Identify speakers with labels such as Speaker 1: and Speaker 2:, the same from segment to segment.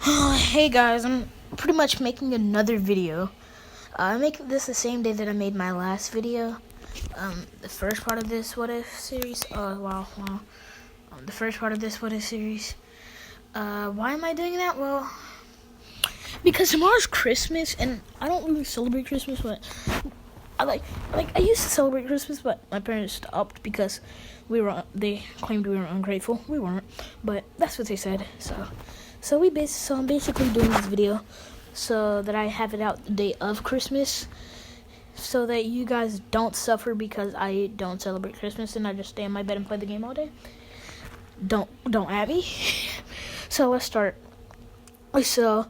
Speaker 1: Hey guys, I'm pretty much making another video. I'm making this the same day that I made my last video. The first part of this What If series. The first part of this What If series. Why am I doing that? Well, because tomorrow's Christmas, and I don't really celebrate Christmas, but I used to celebrate Christmas, but my parents stopped because they claimed we were ungrateful. We weren't, but that's what they said. So I'm basically doing this video so that I have it out the day of Christmas, so that you guys don't suffer because I don't celebrate Christmas and I just stay in my bed and play the game all day. Don't at me. So let's start. So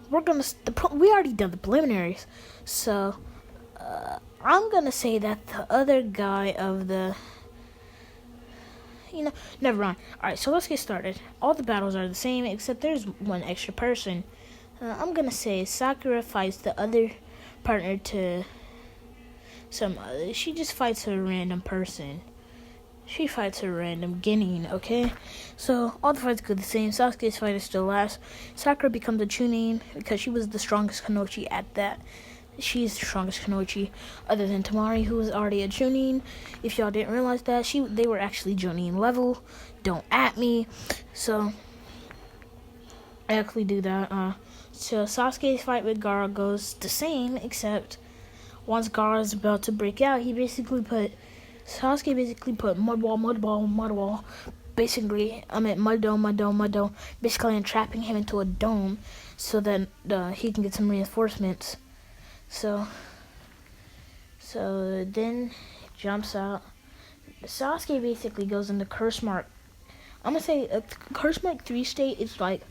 Speaker 1: we already done the preliminaries. So I'm gonna say that the other guy of the never mind. Alright, so let's get started. All the battles are the same, except there's one extra person. I'm gonna say Sakura fights the other partner to she just fights a random person. She fights a random Genin, okay? So, all the fights go the same. Sasuke's fight is still last. Sakura becomes a Chunin because she was the strongest Kanochi at that. She's the strongest Kanochi, other than Tamari, who was already a Chunin. If y'all didn't realize that, they were actually Jonin level. Don't at me. So, I actually do that. So Sasuke's fight with Gaara goes the same, except once Gaara's about to break out, Sasuke basically put mud wall. Basically, mud dome. Basically, entrapping him into a dome so that he can get some reinforcements. So then jumps out. Sasuke basically goes into curse mark. I'm gonna say curse mark 3 state is like,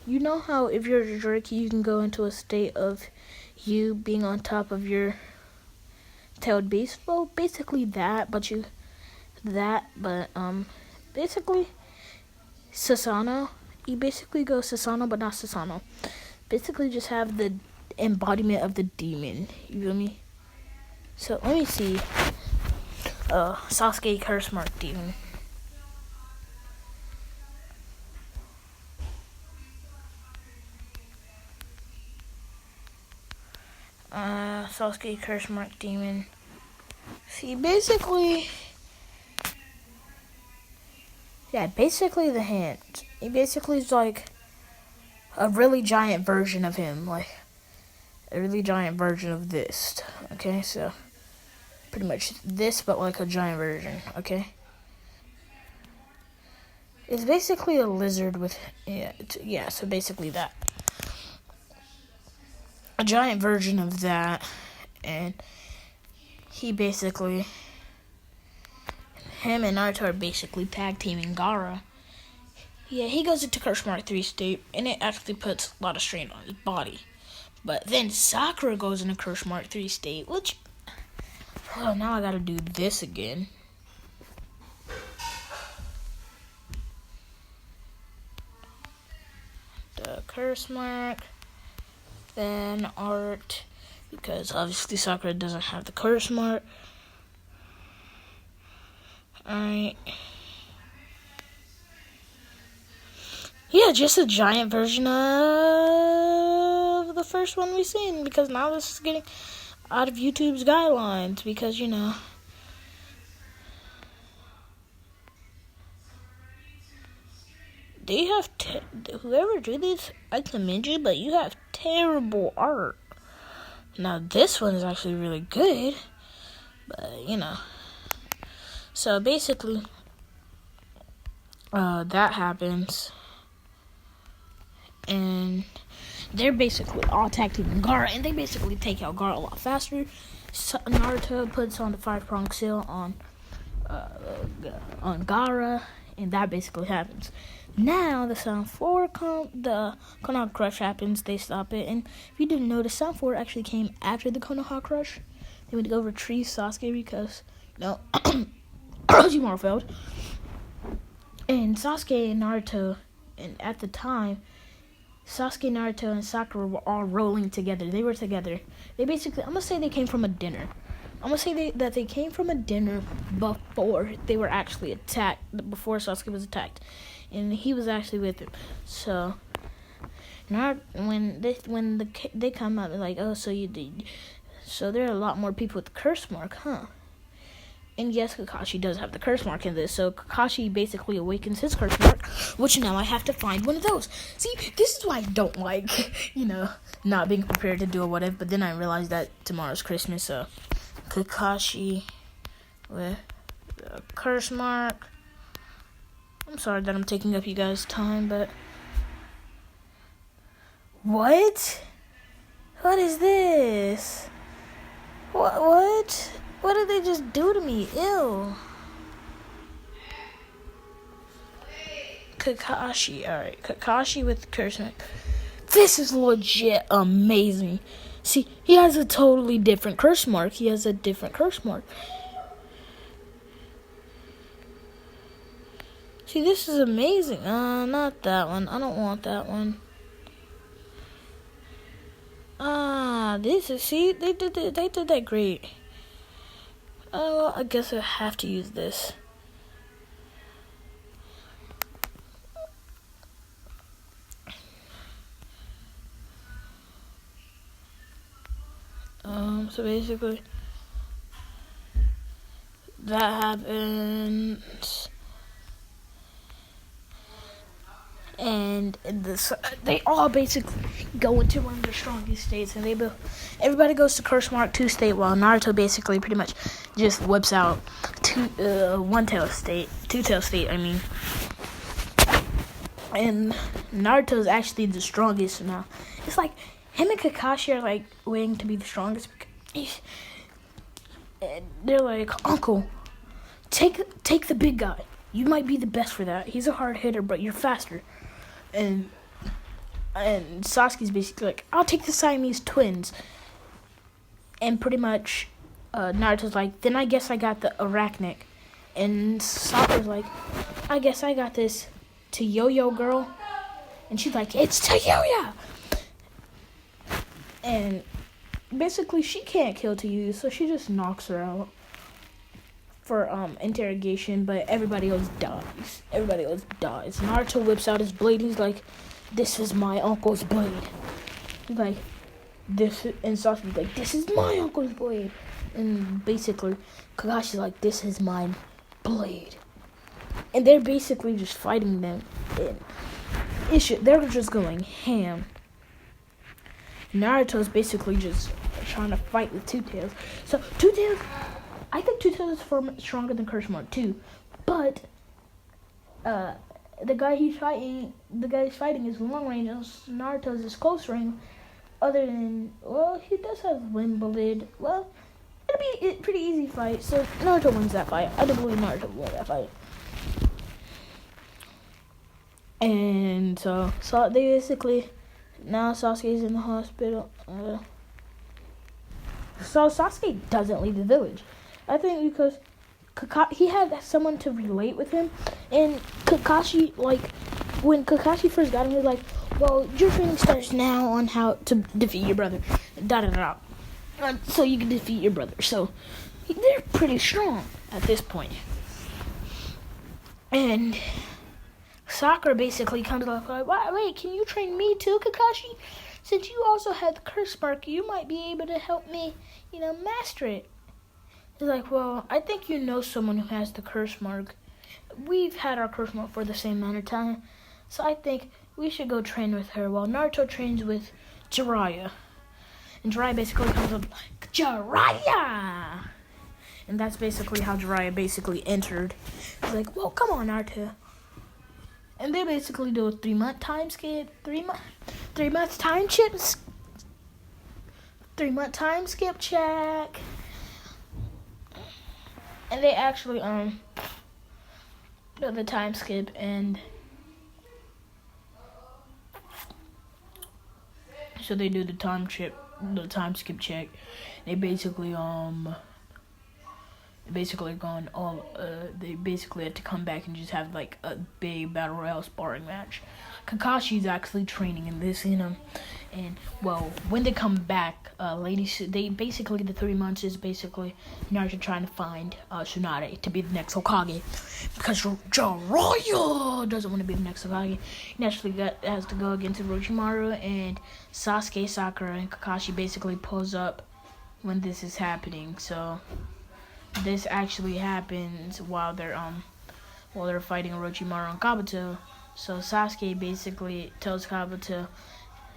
Speaker 1: you know how if you're a jerk, you can go into a state of you being on top of your tailed beast. Well, basically that, basically Sasano. You basically go Sasano, but not Sasano. Basically, just have the embodiment of the demon. You feel me? So let me see. Sasuke curse mark demon. Sasuke curse mark demon. See, basically the hand. He basically is like a really giant version of him, like a really giant version of this. Okay, so pretty much this, but like a giant version. Okay, it's basically a lizard with So basically that, a giant version of that, and him and Naruto are basically tag teaming Gaara. Yeah, he goes into curse mark 3 state, and it actually puts a lot of strain on his body. But then Sakura goes into curse mark 3 state, which, now I gotta do this again. The curse mark, then art, because obviously Sakura doesn't have the curse mark. Alright. Yeah, just a giant version of the first one we've seen, because now this is getting out of YouTube's guidelines, because, they have, whoever drew this, I commend you, but you have terrible art. Now, this one is actually really good, but, So, basically, that happens, and they're basically all tag teaming Gaara, and they basically take out Gaara a lot faster. Naruto puts on the 5-prong seal on Gaara, and that basically happens. Now the Sound 4 the Konoha Crush happens. They stop it, and if you didn't know, the Sound 4 actually came after the Konoha Crush. They went to go retrieve Sasuke because Orochimaru failed, and Sasuke and Naruto, and at the time, Sasuke, Naruto, and Sakura were all rolling together. They were together. They basically, I'm gonna say they came from a dinner. I'm gonna say that they came from a dinner before they were actually attacked. Before Sasuke was attacked, and he was actually with him. So Not when they come out like, oh, so there are a lot more people with the curse mark, huh? And yes, Kakashi does have the curse mark in this, so Kakashi basically awakens his curse mark, which now I have to find one of those. See, this is why I don't like, not being prepared to do a what if, but then I realized that tomorrow's Christmas, so Kakashi with the curse mark. I'm sorry that I'm taking up you guys' time, but... What? What is this? What? What did they just do to me? Ew. Kakashi. Alright, Kakashi with the curse mark. This is legit amazing. See, he has a totally different curse mark. See, this is amazing. Not that one. I don't want that one. They did that great. Oh, I guess I have to use this. So basically, that happens. And they all basically go into one of their strongest states, and everybody goes to curse mark 2 state, while Naruto basically pretty much just whips out two tail state. I mean, and Naruto is actually the strongest now. It's like him and Kakashi are like waiting to be the strongest. They're like, Uncle, take the big guy. You might be the best for that. He's a hard hitter, but you're faster. And Sasuke's basically like, I'll take the Siamese twins. And pretty much Naruto's like, then I guess I got the Arachnic. And Sakura's like, I guess I got this Yo-Yo girl. And she's like, it's Yo-Yo. And basically she can't kill Yo-Yo, so she just knocks her out for interrogation, but everybody else dies. Naruto whips out his blade. He's like, this is my uncle's blade. He's like, and Sasuke's like, this is my uncle's blade. And basically, Kakashi's like, this is my blade. And they're basically just fighting them. And they're just going ham. Naruto's basically just trying to fight with Two Tails. So, Two Tails... I think Two Tails is stronger than Curse Mark too, but the guy he's fighting is long range, and Naruto's is close range. Other than, well, he does have wind blade. Well, it'll be a pretty easy fight. So Naruto wins that fight. I do believe Naruto will win that fight. And so they basically now Sasuke's in the hospital. So Sasuke doesn't leave the village. I think because he had someone to relate with him, and Kakashi, like, when Kakashi first got him, he was like, well, your training starts now on how to defeat your brother, so you can defeat your brother. So they're pretty strong at this point. And Sakura basically comes up like, wait, can you train me too, Kakashi? Since you also had the curse mark, you might be able to help me, master it. He's like, well, I think you know someone who has the curse mark. We've had our curse mark for the same amount of time, so I think we should go train with her while Naruto trains with Jiraiya. And Jiraiya basically comes up like, Jiraiya! And that's basically how Jiraiya basically entered. He's like, well, come on, Naruto. And they basically do a 3-month time skip. 3-month time chips. 3-month time skip check. And they actually do the time skip, and so they do the time skip check. They basically they basically had to come back and just have like a big battle royale sparring match. Kakashi's actually training in this, And well, when they come back, they basically the 3 months is basically Naruto trying to find Tsunade to be the next Hokage, because Jiraiya doesn't want to be the next Hokage. He naturally has to go against Orochimaru, and Sasuke, Sakura, and Kakashi basically pulls up when this is happening. So this actually happens while they're fighting Orochimaru and Kabuto. So Sasuke basically tells Kabuto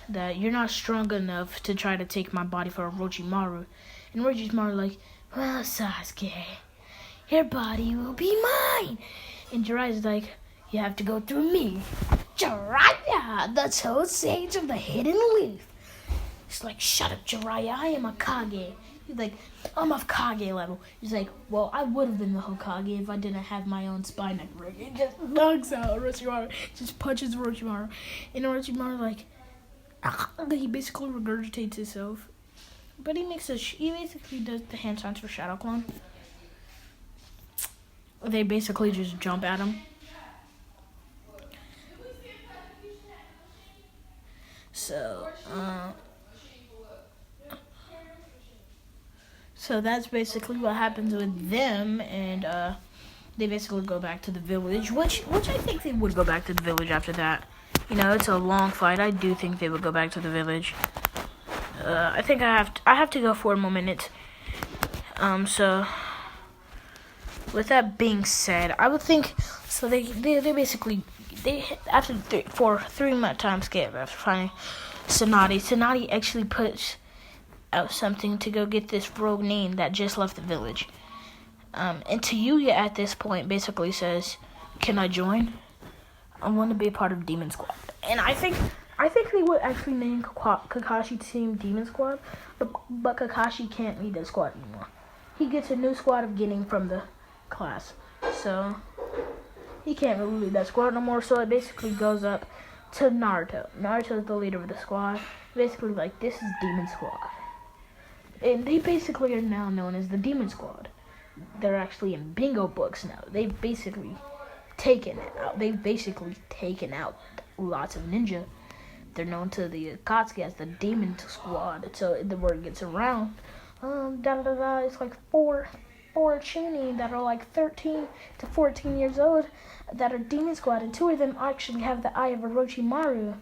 Speaker 1: that you're not strong enough to try to take my body for Orochimaru. And Orochimaru like, well, Sasuke, your body will be mine. And Jiraiya's like, you have to go through me. Jiraiya, the Toe Sage of the Hidden Leaf. It's like, shut up, Jiraiya, I am a Kage. He's like, I'm of Kage level. He's like, well, I would have been the Hokage if I didn't have my own spine neck ring. He just knocks out Orochimaru, just punches Orochimaru. And Orochimaru like, he basically regurgitates himself, but he basically does the hand signs for Shadow Clone. They basically just jump at him. So that's basically what happens with them, and they basically go back to the village, which I think they would go back to the village after that. You know, it's a long fight. I do think they would go back to the village. I think I have to go 4 more minutes. So with that being said, I would think so. They basically after 3 month time skip after finding Tsunade actually puts out something to go get this rogue name that just left the village. And Yuya at this point basically says, "Can I join? I want to be a part of Demon Squad." And I think they would actually name Kakashi Team Demon Squad, but Kakashi can't lead the squad anymore. He gets a new squad of getting from the class, so he can't really lead that squad no more. So it basically goes up to Naruto. Naruto is the leader of the squad. Basically, like, this is Demon Squad, and they basically are now known as the Demon Squad. They're actually in bingo books now. They've basically taken out lots of ninja. They're known to the Akatsuki as the Demon Squad, so the word gets around. It's like four Chunin that are like 13 to 14 years old that are Demon Squad, and 2 of them actually have the eye of Orochimaru,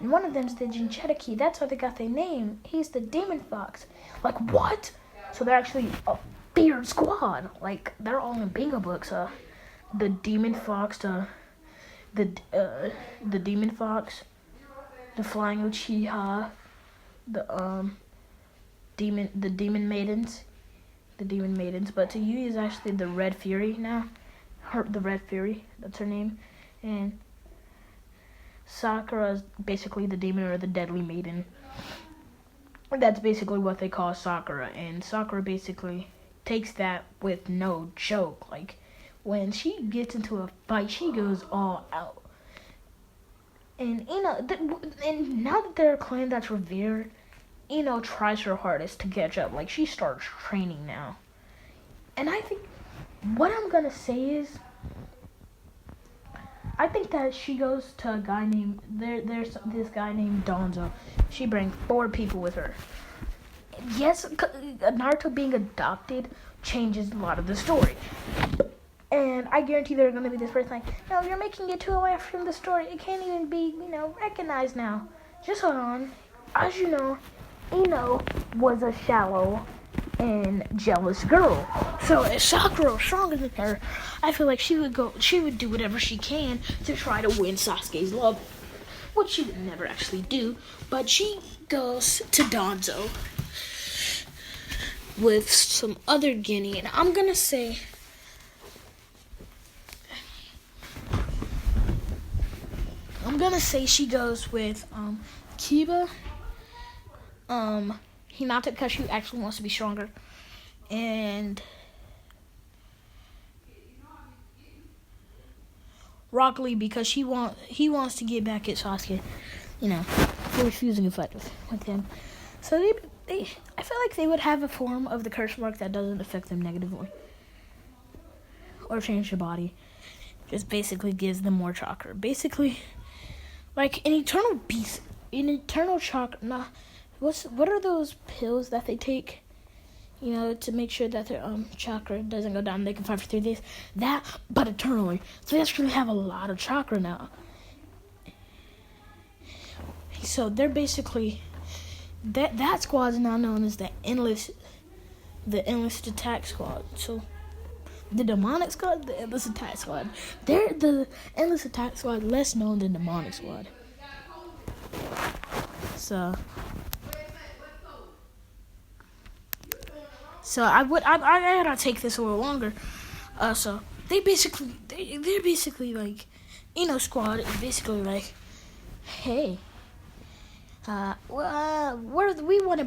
Speaker 1: and one of them's the Jinchuriki. That's how they got their name. He's the Demon Fox. Like, what? So they're actually a feared squad. Like, they're all in bingo books. The Demon Fox, the Demon Fox, the Flying Uchiha, the Demon Maidens. But to Yui is actually the Red Fury now. The Red Fury, that's her name. And Sakura is basically the demon or the Deadly Maiden. That's basically what they call Sakura. And Sakura basically takes that with no joke. Like, when she gets into a fight, she goes all out. And and now that they're a clan that's revered, tries her hardest to catch up. Like, she starts training now. And I think what I'm gonna say is, I think that she goes to a guy named there's this guy named Donzo. She brings 4 people with her. Yes, Naruto being adopted changes a lot of the story. And I guarantee they're going to be this person like, no, you're making it too away from the story. It can't even be, recognized now. Just hold on. As you know, Ino was a shallow and jealous girl. So if Sakura was stronger than her, I feel like she would do whatever she can to try to win Sasuke's love, which she would never actually do. But she goes to Donzo with some other Guinea, and I'm gonna say she goes with Kiba. Hinata, because she actually wants to be stronger, and Rock Lee, because he wants to get back at Sasuke, for refusing to fight with him. So I feel like they would have a form of the curse mark that doesn't affect them negatively or change their body. Just basically gives them more chakra. Basically, like an eternal beast an eternal chakra. Nah, what are those pills that they take? You know, to make sure that their chakra doesn't go down. They can fight for 3 days. That, but eternally. So they actually have a lot of chakra now. So they're basically that squad is now known as the endless attack squad. So the demonic squad, the endless attack squad. They're the endless attack squad, less known than demonic squad. So I gotta take this a little longer. So they're basically like, squad is basically like, hey, we want to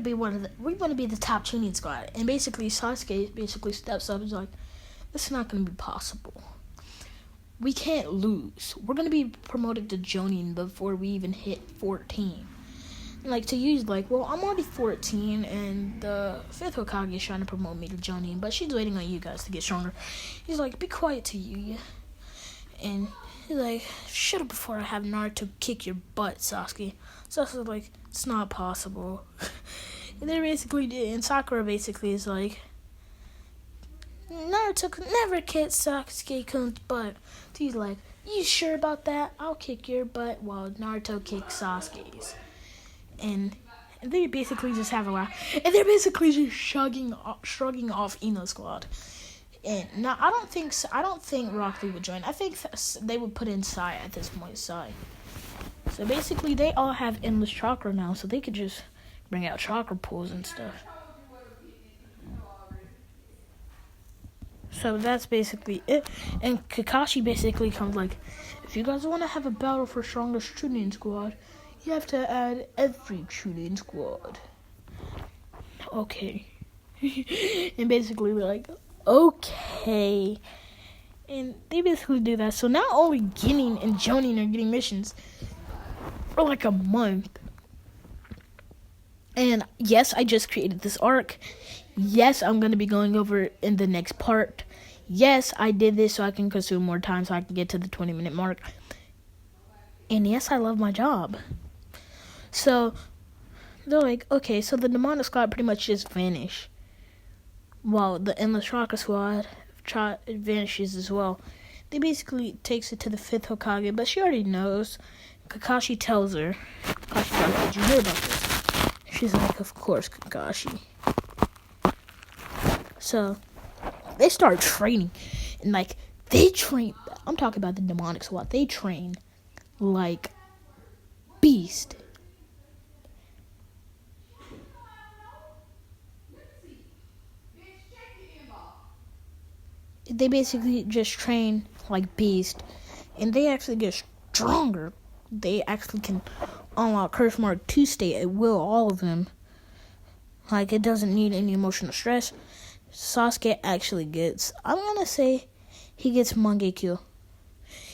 Speaker 1: be the top tuning squad, and basically Sasuke basically steps up and is like, it's not gonna be possible. We can't lose. We're gonna be promoted to Jonin before we even hit 14. Like, to use, like, well, I'm already 14, and the 5th Hokage is trying to promote me to Jonin, but she's waiting on you guys to get stronger. He's like, be quiet to you. And he's like, shut up before I have Naruto kick your butt, Sasuke. Sasuke's like, it's not possible. And they basically did, and Sakura basically is like, Naruto could never kick Sasuke-kun's butt. So he's like, you sure about that? I'll kick your butt while Naruto kicks Sasuke's. And they basically just have a laugh. And they're basically just shrugging off Ino Squad. And now I don't think Rock Lee would join. I think they would put in Sai at this point. Sai. So basically, they all have endless chakra now, so they could just bring out chakra pools and stuff. So that's basically it. And Kakashi basically comes like, if you guys want to have a battle for strongest Chunin squad, you have to add every Chunin squad. Okay. And basically we're like, okay. And they basically do that. So not only Ginning and Jonin are getting missions for like a month. And yes, I just created this arc. Yes, I'm going to be going over it in the next part. Yes, I did this so I can consume more time so I can get to the 20-minute mark. And yes, I love my job. So they're like, okay, so the demonic squad pretty much just vanish. While the endless chakra squad vanishes as well. They basically takes it to the 5th Hokage, but she already knows. Kakashi tells her, Kakashi's like, did you hear about this? She's like, of course, Kakashi. So they start training, and like they train. I'm talking about the demonic squad. They train like beast. They basically just train like beast, and they actually get stronger. They actually can unlock Curse Mark 2 state at will, all of them. Like, it doesn't need any emotional stress. Sasuke actually gets, I'm gonna say, he gets Mangekyo.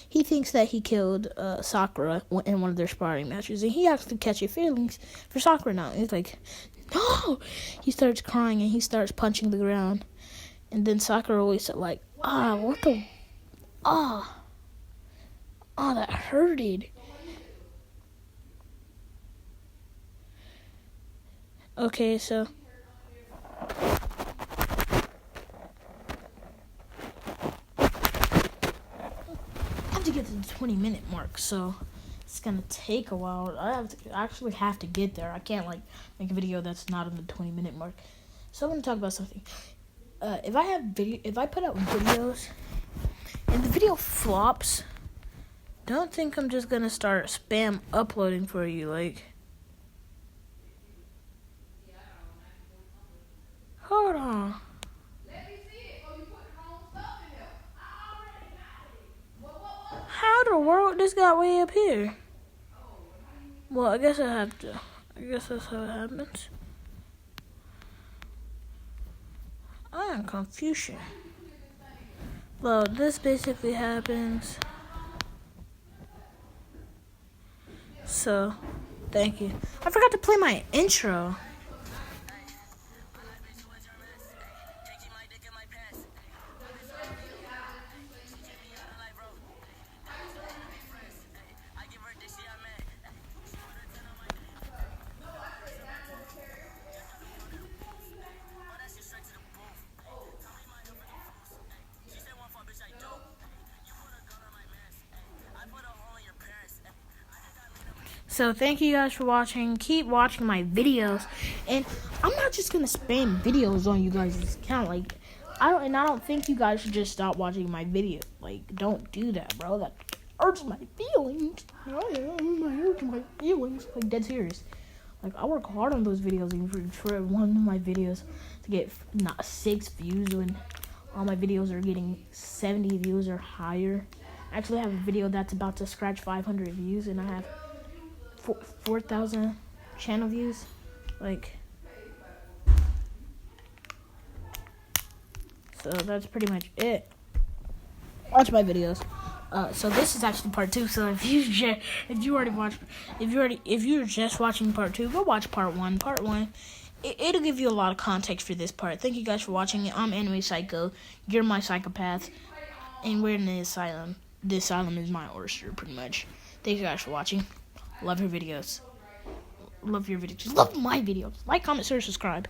Speaker 1: He thinks that he killed Sakura in one of their sparring matches, and he actually catches feelings for Sakura now. He's like, no! He starts crying, and he starts punching the ground. And then Sakura always said, like, what the, that hurted. Okay, so I have to get to the 20-minute mark, so it's gonna take a while. I actually have to get there. I can't like make a video that's not on the 20-minute mark. So I'm gonna talk about something. If I put out videos and the video flops, don't think I'm just gonna start spam uploading for you. Like, hold on. How the world this got way up here? Well, I guess that's how it happens. I am Confucian. Well, this basically happens. So, thank you. I forgot to play my intro. So thank you guys for watching. Keep watching my videos, and I'm not just gonna spam videos on you guys' account. Like, I don't think you guys should just stop watching my video. Like, don't do that, bro. That hurts my feelings. That hurts my feelings. Like, dead serious. Like, I work hard on those videos, even for one of my videos to get not 6 views when all my videos are getting 70 views or higher. I actually have a video that's about to scratch 500 views, and I have 4,000 channel views. Like, so that's pretty much it. Watch my videos. So this is actually part 2. So if you're just watching part 2, go watch part 1. Part 1, it'll give you a lot of context for this part. Thank you guys for watching. I'm Anime Psycho. You're my psychopath, and we're in the asylum. The asylum is my oyster, pretty much. Thank you guys for watching. Love your videos. Love your videos. Love my videos. Like, comment, share, subscribe.